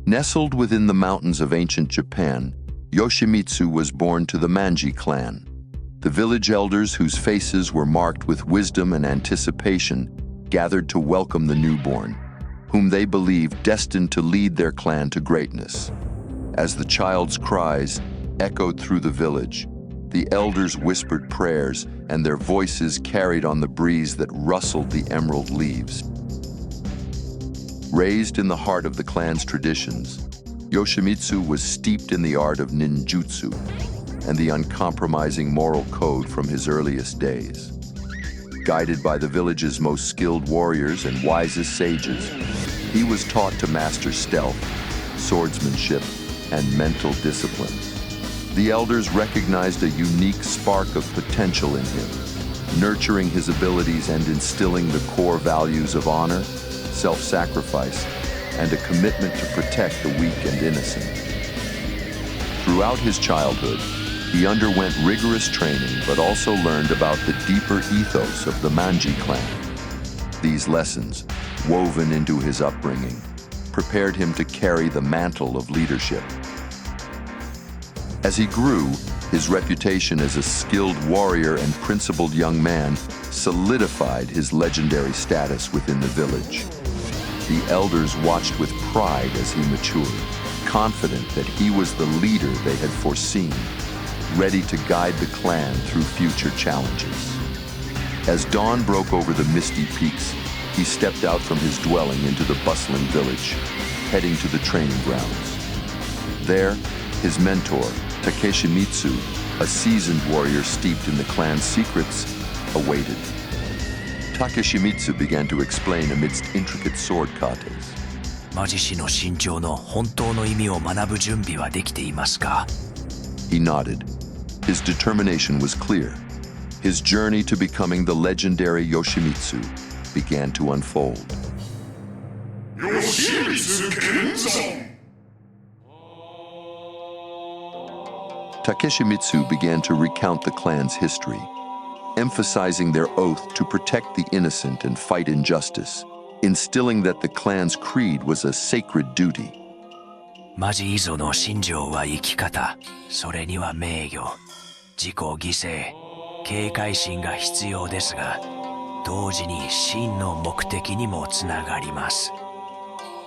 Nestled within the mountains of ancient Japan, Yoshimitsu was born to the Manji Clan. The village elders, whose faces were marked with wisdom and anticipation, gathered to welcome the newborn, whom they believed destined to lead their clan to greatness. As the child's cries echoed through the village, the elders whispered prayers, and their voices carried on the breeze that rustled the emerald leaves. Raised in the heart of the clan's traditions, Yoshimitsu was steeped in the art of ninjutsu and the uncompromising moral code from his earliest days. Guided by the village's most skilled warriors and wisest sages, he was taught to master stealth, swordsmanship, and mental discipline. The elders recognized a unique spark of potential in him, nurturing his abilities and instilling the core values of honor, self-sacrifice, and a commitment to protect the weak and innocent. Throughout his childhood, he underwent rigorous training but also learned about the deeper ethos of the Manji clan. These lessons, woven into his upbringing, prepared him to carry the mantle of leadership. As he grew, his reputation as a skilled warrior and principled young man solidified his legendary status within the village. The elders watched with pride as he matured, confident that he was the leader they had foreseen, ready to guide the clan through future challenges. As dawn broke over the misty peaks, he stepped out from his dwelling into the bustling village, heading to the training grounds. There, his mentor, Yoshimitsu, a seasoned warrior steeped in the clan's secrets, awaited. Yoshimitsu began to explain amidst intricate sword katas. 魔獅子の身長の本当の意味を学ぶ準備はできていますか? He nodded. His determination was clear. His journey to becoming the legendary Yoshimitsu began to unfold. Yoshimitsu Kenzan! Yoshimitsu began to recount the clan's history, emphasizing their oath to protect the innocent and fight injustice, instilling that the clan's creed was a sacred duty. マジイゾの信条は生き方、それには名誉、自己犠牲、警戒心が必要ですが、同時に真の目的にもつながります。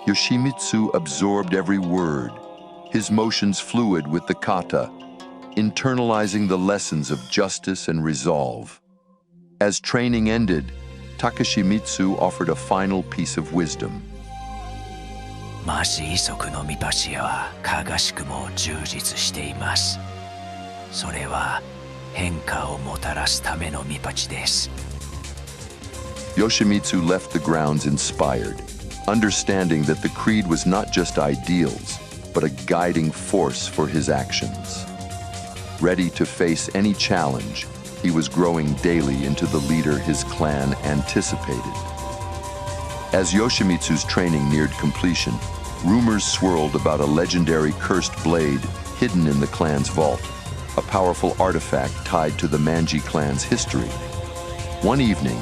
Yoshimitsu absorbed every word, his motions fluid with the kata, internalizing the lessons of justice and resolve. As training ended, Yoshimitsu offered a final piece of wisdom. マジイ族のミパシアはかがしくも充実しています。それは変化をもたらすためのミパチです。Yoshimitsu left the grounds inspired, understanding that the creed was not just ideals, but a guiding force for his actions. Ready to face any challenge, he was growing daily into the leader his clan anticipated. As Yoshimitsu's training neared completion, rumors swirled about a legendary cursed blade hidden in the clan's vault, a powerful artifact tied to the Manji clan's history. One evening,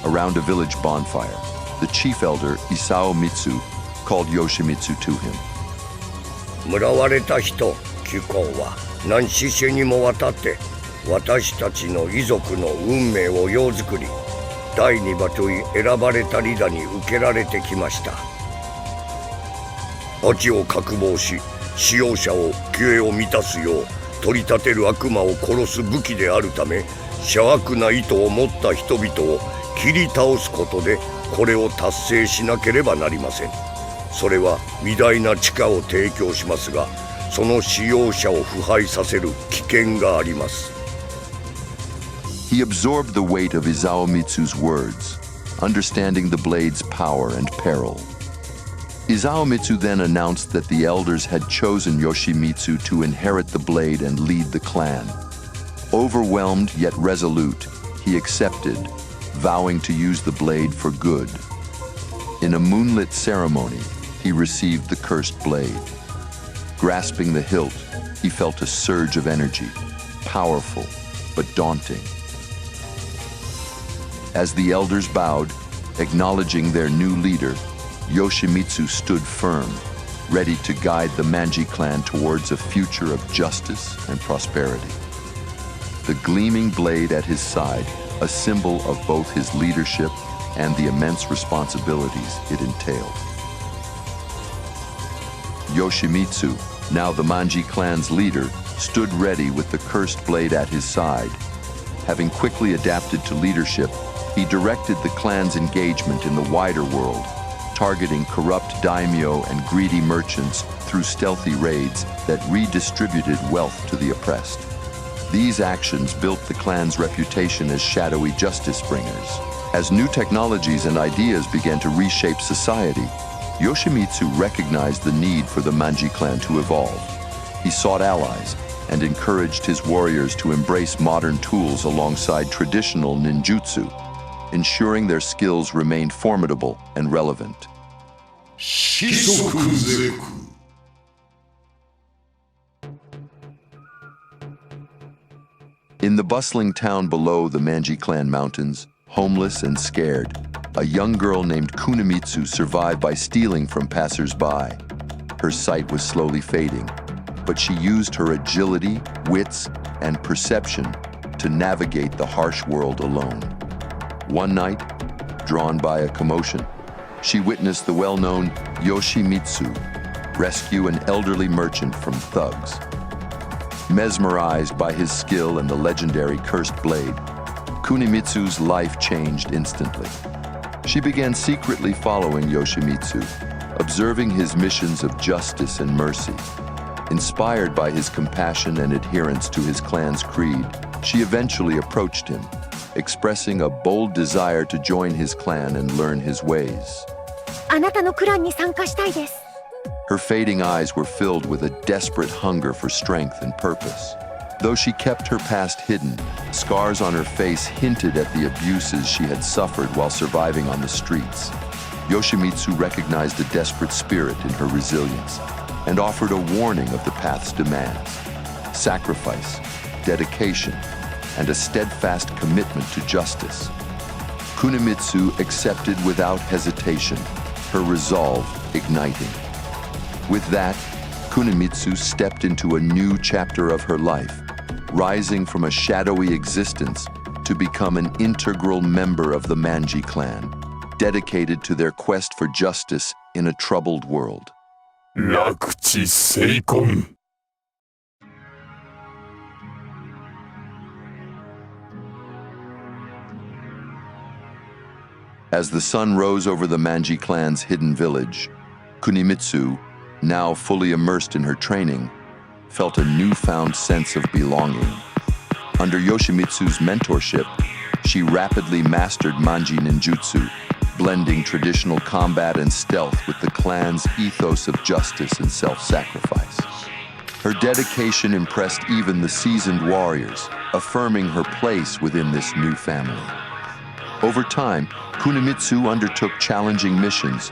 around a village bonfire, the chief elder Yoshimitsu called Yoshimitsu to him. 村われた人、貴公は何死世にもわたって私たちの遺族の運命を世づくり、第二馬とい選ばれたリダに受けられてきました。恥を覚悟し、使用者を救栄を満たすよう取り立てる悪魔を殺す武器であるため、邪悪な意図を持った人々を切り倒すことでこれを達成しなければなりません。それは偉大な力を提供しますが、その使用者を腐敗させる危険があります。He absorbed the weight of Yoshimitsu's words, understanding the blade's power and peril. Yoshimitsu then announced that the elders had chosen Yoshimitsu to inherit the blade and lead the clan. Overwhelmed yet resolute, he accepted, vowing to use the blade for good. In a moonlit ceremony, he received the cursed blade. Grasping the hilt, he felt a surge of energy, powerful but daunting. As the elders bowed, acknowledging their new leader, Yoshimitsu stood firm, ready to guide the Manji clan towards a future of justice and prosperity. The gleaming blade at his side, a symbol of both his leadership and the immense responsibilities it entailed. Yoshimitsu, now the Manji clan's leader, stood ready with the cursed blade at his side. Having quickly adapted to leadership, he directed the clan's engagement in the wider world, targeting corrupt daimyo and greedy merchants through stealthy raids that redistributed wealth to the oppressed. These actions built the clan's reputation as shadowy justice bringers. As new technologies and ideas began to reshape society, Yoshimitsu recognized the need for the Manji clan to evolve. He sought allies and encouraged his warriors to embrace modern tools alongside traditional ninjutsu, ensuring their skills remained formidable and relevant. In the bustling town below the Manji clan mountains, homeless and scared, a young girl named Kunimitsu survived by stealing from passers-by. Her sight was slowly fading, but she used her agility, wits, and perception to navigate the harsh world alone. One night, drawn by a commotion, she witnessed the well-known Yoshimitsu rescue an elderly merchant from thugs. Mesmerized by his skill and the legendary cursed blade, Kunimitsu's life changed instantly. She began secretly following Yoshimitsu, observing his missions of justice and mercy. Inspired by his compassion and adherence to his clan's creed, she eventually approached him, expressing a bold desire to join his clan and learn his ways. あなたのクランに参加したいです。 Her fading eyes were filled with a desperate hunger for strength and purpose. Though she kept her past hidden, scars on her face hinted at the abuses she had suffered while surviving on the streets. Yoshimitsu recognized a desperate spirit in her resilience and offered a warning of the path's demands: sacrifice, dedication, and a steadfast commitment to justice. Kunimitsu accepted without hesitation, her resolve igniting. With that, Kunimitsu stepped into a new chapter of her life, rising from a shadowy existence to become an integral member of the Manji clan, dedicated to their quest for justice in a troubled world. 楽地成婚 As the sun rose over the Manji clan's hidden village, Kunimitsu, now fully immersed in her training, felt a newfound sense of belonging. Under Yoshimitsu's mentorship, she rapidly mastered Manji ninjutsu, blending traditional combat and stealth with the clan's ethos of justice and self-sacrifice. Her dedication impressed even the seasoned warriors, affirming her place within this new family. Over time, Kunimitsu undertook challenging missions,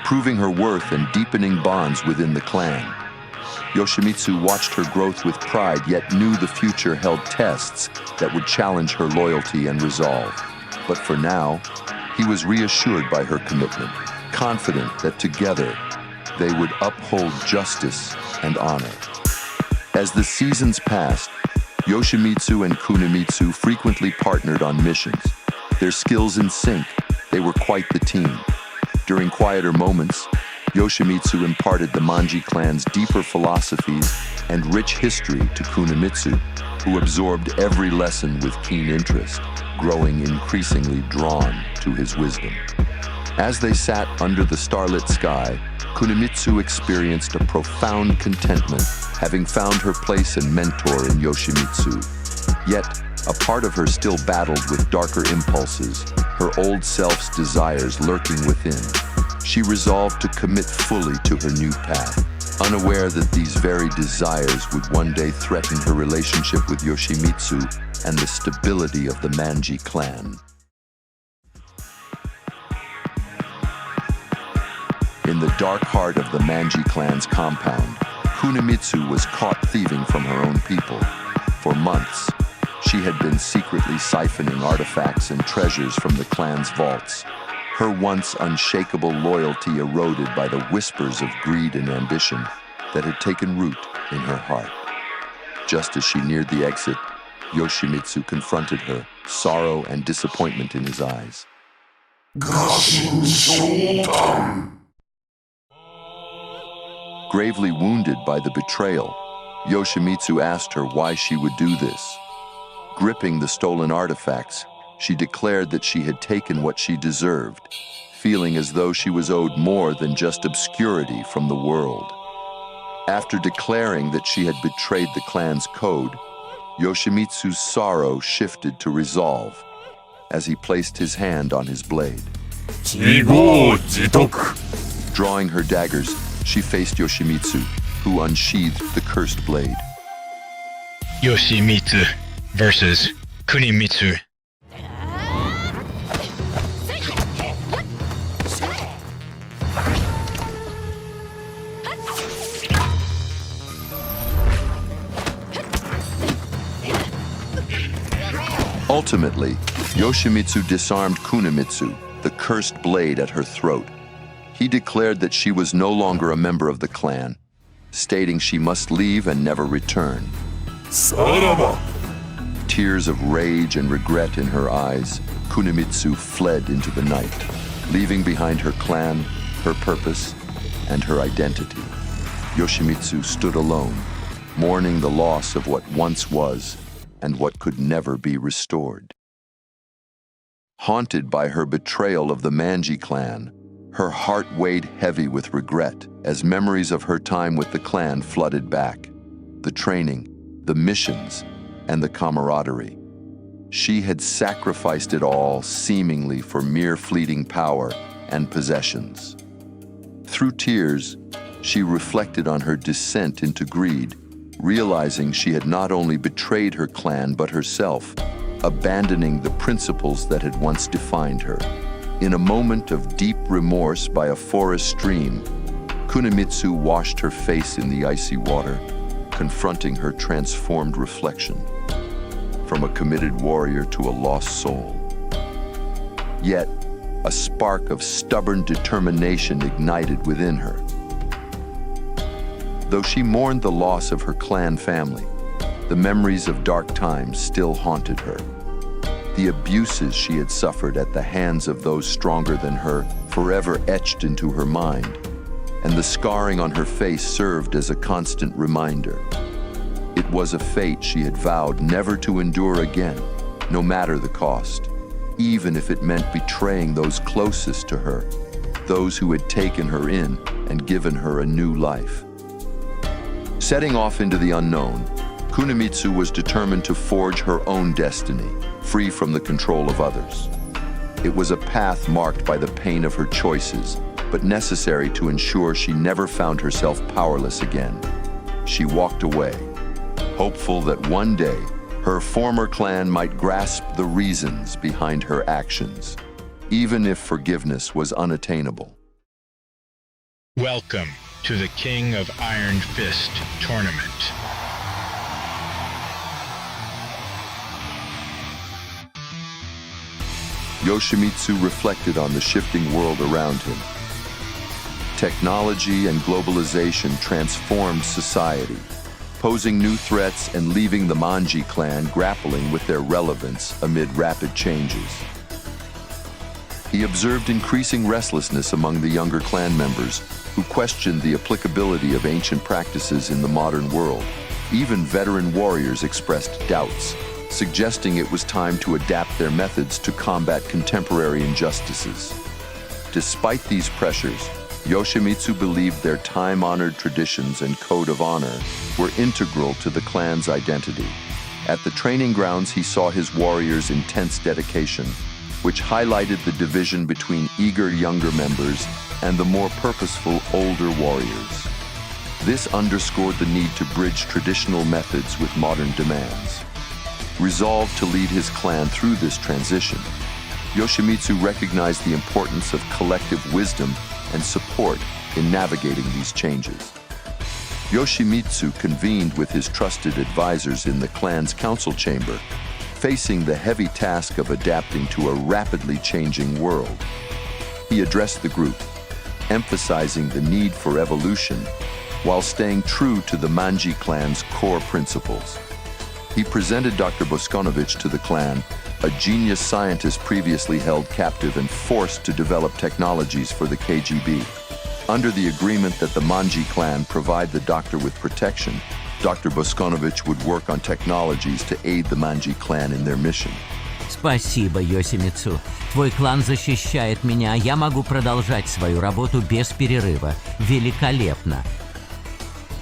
proving her worth and deepening bonds within the clan. Yoshimitsu watched her growth with pride, yet knew the future held tests that would challenge her loyalty and resolve. But for now, he was reassured by her commitment, confident that together they would uphold justice and honor. As the seasons passed, Yoshimitsu and Kunimitsu frequently partnered on missions. Their skills in sync, they were quite the team. During quieter moments, Yoshimitsu imparted the Manji clan's deeper philosophies and rich history to Kunimitsu, who absorbed every lesson with keen interest, growing increasingly drawn to his wisdom. As they sat under the starlit sky, Kunimitsu experienced a profound contentment, having found her place and mentor in Yoshimitsu. Yet, a part of her still battled with darker impulses, her old self's desires lurking within. She resolved to commit fully to her new path, unaware that these very desires would one day threaten her relationship with Yoshimitsu and the stability of the Manji clan. In the dark heart of the Manji clan's compound, Kunimitsu was caught thieving from her own people. For months, she had been secretly siphoning artifacts and treasures from the clan's vaults. her once unshakable loyalty eroded by the whispers of greed and ambition that had taken root in her heart. Just as she neared the exit, Yoshimitsu confronted her, sorrow and disappointment in his eyes. Gravely wounded by the betrayal, Yoshimitsu asked her why she would do this. Gripping the stolen artifacts, she declared that she had taken what she deserved, feeling as though she was owed more than just obscurity from the world. After declaring that she had betrayed the clan's code, Yoshimitsu's sorrow shifted to resolve as he placed his hand on his blade. Drawing her daggers, she faced Yoshimitsu, who unsheathed the cursed blade. Yoshimitsu versus Kunimitsu. Ultimately, Yoshimitsu disarmed Kunimitsu, the cursed blade at her throat. He declared that she was no longer a member of the clan, stating she must leave and never return. Tears of rage and regret in her eyes, Kunimitsu fled into the night, leaving behind her clan, her purpose, and her identity. Yoshimitsu stood alone, mourning the loss of what once was and what could never be restored. Haunted by her betrayal of the Manji clan, her heart weighed heavy with regret as memories of her time with the clan flooded back. The training, the missions, and the camaraderie. She had sacrificed it all seemingly for mere fleeting power and possessions. Through tears, she reflected on her descent into greed, realizing she had not only betrayed her clan but herself, abandoning the principles that had once defined her. In a moment of deep remorse by a forest stream, Kunimitsu washed her face in the icy water, confronting her transformed reflection, from a committed warrior to a lost soul. Yet, a spark of stubborn determination ignited within her. Though she mourned the loss of her clan family, the memories of dark times still haunted her. The abuses she had suffered at the hands of those stronger than her forever etched into her mind, and the scarring on her face served as a constant reminder. It was a fate she had vowed never to endure again, no matter the cost, even if it meant betraying those closest to her, those who had taken her in and given her a new life. Setting off into the unknown, Kunimitsu was determined to forge her own destiny, free from the control of others. It was a path marked by the pain of her choices, but necessary to ensure she never found herself powerless again. She walked away, hopeful that one day her former clan might grasp the reasons behind her actions, even if forgiveness was unattainable. Welcome to the King of Iron Fist tournament. Yoshimitsu reflected on the shifting world around him. Technology and globalization transformed society, posing new threats and leaving the Manji clan grappling with their relevance amid rapid changes. He observed increasing restlessness among the younger clan members who questioned the applicability of ancient practices in the modern world. Even veteran warriors expressed doubts, suggesting it was time to adapt their methods to combat contemporary injustices. Despite these pressures, Yoshimitsu believed their time-honored traditions and code of honor were integral to the clan's identity. At the training grounds, he saw his warriors' intense dedication, which highlighted the division between eager younger members and the more purposeful older warriors. This underscored the need to bridge traditional methods with modern demands. Resolved to lead his clan through this transition, Yoshimitsu recognized the importance of collective wisdom and support in navigating these changes. Yoshimitsu convened with his trusted advisors in the clan's council chamber, facing the heavy task of adapting to a rapidly changing world. He addressed the group, emphasizing the need for evolution while staying true to the Manji clan's core principles. He presented Dr. Boskonovich to the clan, a genius scientist previously held captive and forced to develop technologies for the KGB. Under the agreement that the Manji clan provide the doctor with protection, Dr. Boskonovich would work on technologies to aid the Manji clan in their mission. Спасибо, Йосимитсу. Твой клан защищает меня, я могу продолжать свою работу без перерыва. Великолепно.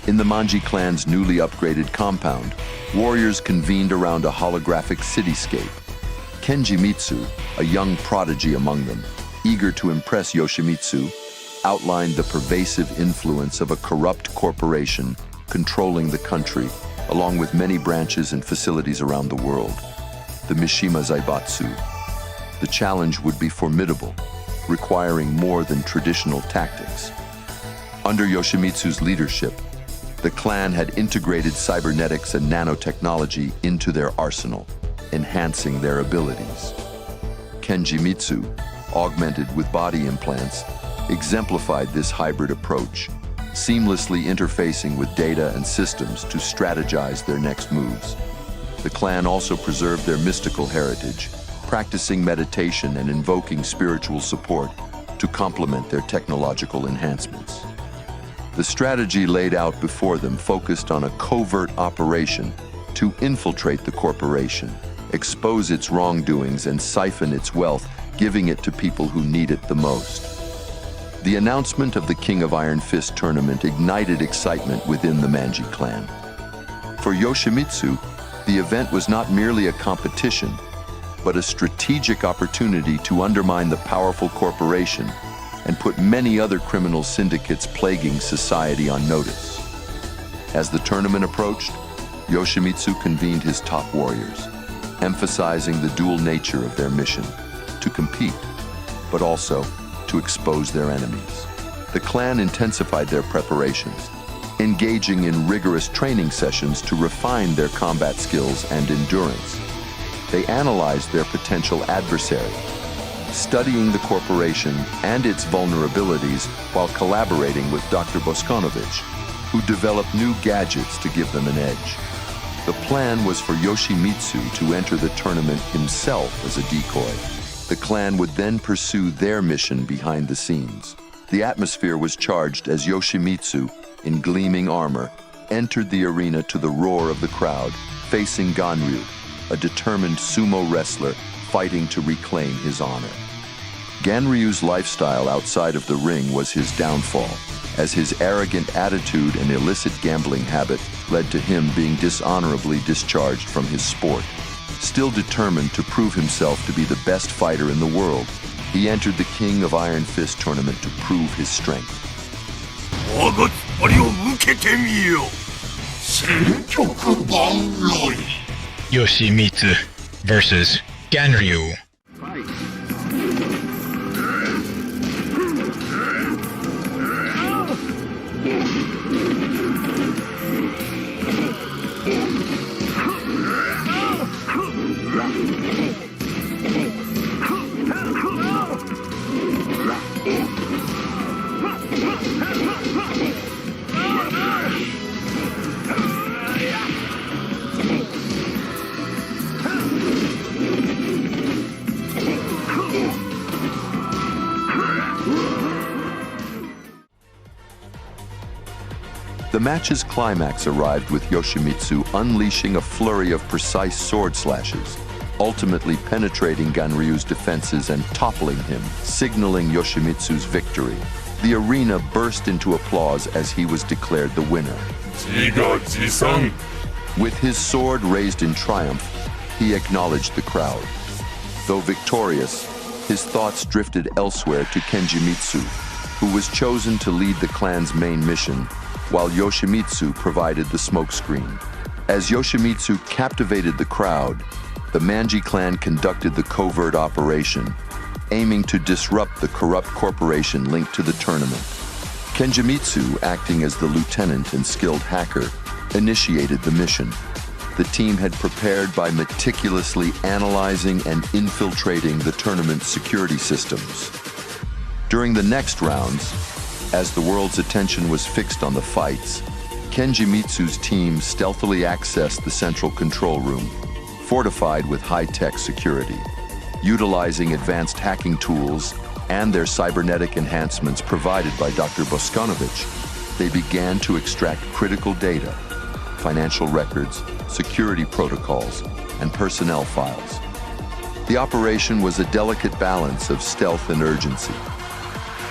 In the Manji clan's newly upgraded compound, warriors convened around a holographic cityscape. Kenjimitsu, a young prodigy among them, eager to impress Yoshimitsu, outlined the pervasive influence of a corrupt corporation controlling the country, along with many branches and facilities around the world. The Mishima Zaibatsu. The challenge would be formidable, requiring more than traditional tactics. Under Yoshimitsu's leadership, the clan had integrated cybernetics and nanotechnology into their arsenal, enhancing their abilities. Kenjimitsu, augmented with body implants, exemplified this hybrid approach, seamlessly interfacing with data and systems to strategize their next moves. The clan also preserved their mystical heritage, practicing meditation and invoking spiritual support to complement their technological enhancements. The strategy laid out before them focused on a covert operation to infiltrate the corporation, expose its wrongdoings, and siphon its wealth, giving it to people who need it the most. The announcement of the King of Iron Fist tournament ignited excitement within the Manji clan. For Yoshimitsu, the event was not merely a competition, but a strategic opportunity to undermine the powerful corporation and put many other criminal syndicates plaguing society on notice. As the tournament approached, Yoshimitsu convened his top warriors, emphasizing the dual nature of their mission, to compete, but also to expose their enemies. The clan intensified their preparations, engaging in rigorous training sessions to refine their combat skills and endurance. They analyzed their potential adversary, studying the corporation and its vulnerabilities while collaborating with Dr. Boskonovich, who developed new gadgets to give them an edge. The plan was for Yoshimitsu to enter the tournament himself as a decoy. The clan would then pursue their mission behind the scenes. The atmosphere was charged as Yoshimitsu, in gleaming armor, entered the arena to the roar of the crowd, facing Ganryu, a determined sumo wrestler fighting to reclaim his honor. Ganryu's lifestyle outside of the ring was his downfall, as his arrogant attitude and illicit gambling habit led to him being dishonorably discharged from his sport. Still determined to prove himself to be the best fighter in the world, he entered the King of Iron Fist tournament to prove his strength. Yoshimitsu versus Ganryu. The match's climax arrived with Yoshimitsu unleashing a flurry of precise sword slashes, ultimately penetrating Ganryu's defenses and toppling him, signaling Yoshimitsu's victory. The arena burst into applause as he was declared the winner. With his sword raised in triumph, he acknowledged the crowd. Though victorious, his thoughts drifted elsewhere to Kenjimitsu, who was chosen to lead the clan's main mission, while Yoshimitsu provided the smokescreen. As Yoshimitsu captivated the crowd, the Manji clan conducted the covert operation, aiming to disrupt the corrupt corporation linked to the tournament. Kenjimitsu, acting as the lieutenant and skilled hacker, initiated the mission. The team had prepared by meticulously analyzing and infiltrating the tournament's security systems. During the next rounds, as the world's attention was fixed on the fights, Kenjimitsu's team stealthily accessed the central control room, fortified with high-tech security. Utilizing advanced hacking tools and their cybernetic enhancements provided by Dr. Boskanovich, they began to extract critical data, financial records, security protocols, and personnel files. The operation was a delicate balance of stealth and urgency.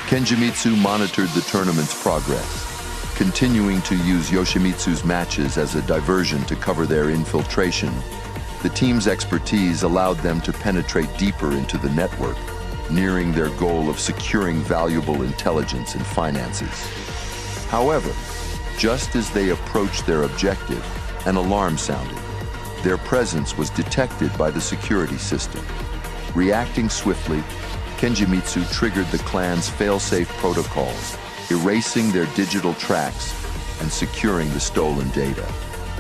Kenjimitsu monitored the tournament's progress, continuing to use Yoshimitsu's matches as a diversion to cover their infiltration. The team's expertise allowed them to penetrate deeper into the network, nearing their goal of securing valuable intelligence and finances. However, just as they approached their objective, an alarm sounded. Their presence was detected by the security system. Reacting swiftly, Kenjimitsu triggered the clan's fail-safe protocols, erasing their digital tracks and securing the stolen data.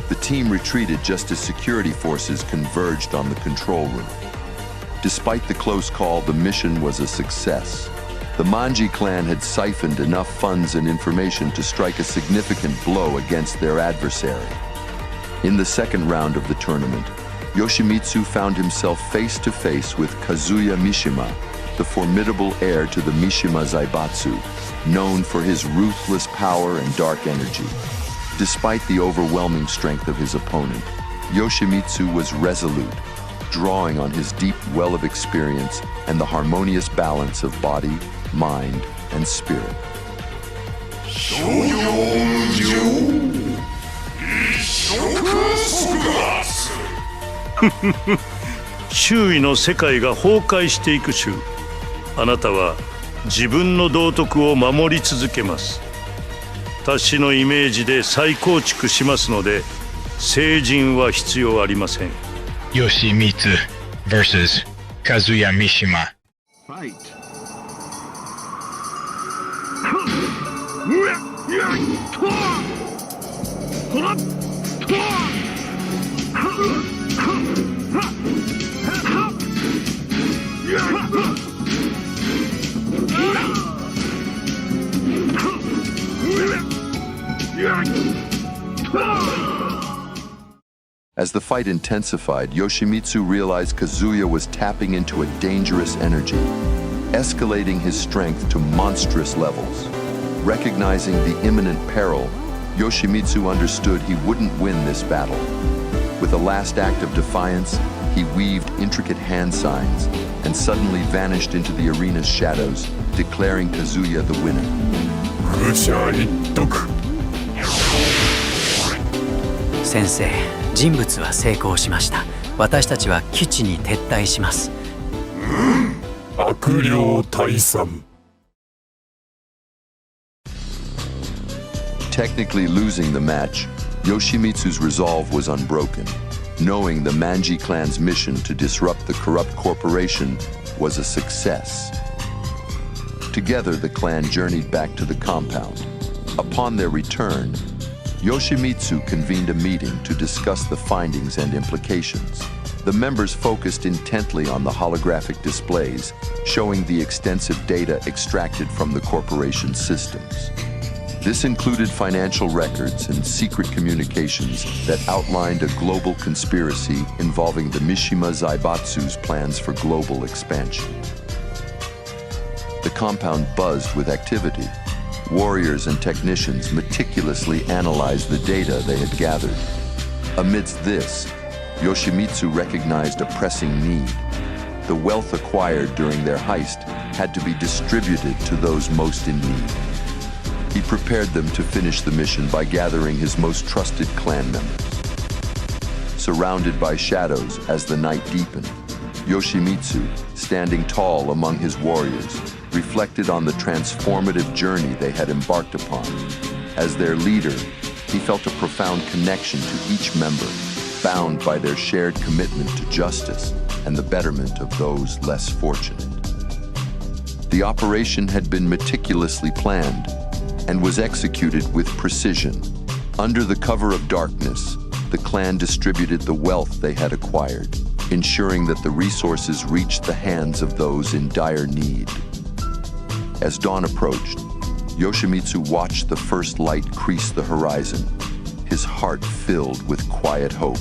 The team retreated just as security forces converged on the control room. Despite the close call, the mission was a success. The Manji clan had siphoned enough funds and information to strike a significant blow against their adversary. In the second round of the tournament, Yoshimitsu found himself face-to-face with Kazuya Mishima, the formidable heir to the Mishima Zaibatsu, known for his ruthless power and dark energy. Despite the overwhelming strength of his opponent, Yoshimitsu was resolute, drawing on his deep well of experience and the harmonious balance of body, mind, and spirit.周囲の世界が崩壊していく週、あなたは自分の道徳を守り続けます。私のイメージで再構築しますので、聖人は必要ありません。Yoshimitsu versus Kazuya Mishima. Fight. As the fight intensified, Yoshimitsu realized Kazuya was tapping into a dangerous energy, escalating his strength to monstrous levels. Recognizing the imminent peril, Yoshimitsu understood he wouldn't win this battle. With a last act of defiance, he weaved intricate hand signs and suddenly vanished into the arena's shadows, declaring Kazuya the winner. 先生、人物は成功しました。私たちは基地に撤退します。悪霊退散。Technically losing the match, Yoshimitsu's resolve was unbroken, knowing the Manji clan's mission to disrupt the corrupt corporation was a success. Together, the clan journeyed back to the compound. Upon their return, Yoshimitsu convened a meeting to discuss the findings and implications. The members focused intently on the holographic displays, showing the extensive data extracted from the corporation's systems. This included financial records and secret communications that outlined a global conspiracy involving the Mishima Zaibatsu's plans for global expansion. The compound buzzed with activity. Warriors and technicians meticulously analyzed the data they had gathered. Amidst this, Yoshimitsu recognized a pressing need. The wealth acquired during their heist had to be distributed to those most in need. He prepared them to finish the mission by gathering his most trusted clan members. Surrounded by shadows as the night deepened, Yoshimitsu, standing tall among his warriors, reflected on the transformative journey they had embarked upon. As their leader, he felt a profound connection to each member, bound by their shared commitment to justice and the betterment of those less fortunate. The operation had been meticulously planned and was executed with precision. Under the cover of darkness, the clan distributed the wealth they had acquired, ensuring that the resources reached the hands of those in dire need. As dawn approached, Yoshimitsu watched the first light crease the horizon, his heart filled with quiet hope.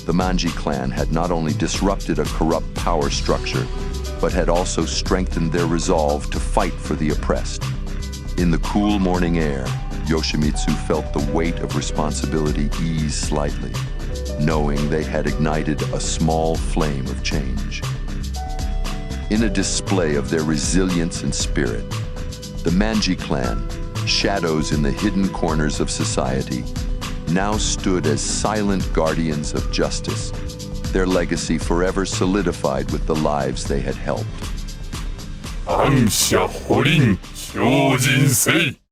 The Manji clan had not only disrupted a corrupt power structure, but had also strengthened their resolve to fight for the oppressed. In the cool morning air, Yoshimitsu felt the weight of responsibility ease slightly, knowing they had ignited a small flame of change. In a display of their resilience and spirit, the Manji clan, shadows in the hidden corners of society, now stood as silent guardians of justice, their legacy forever solidified with the lives they had helped. 暗者堀林標人せい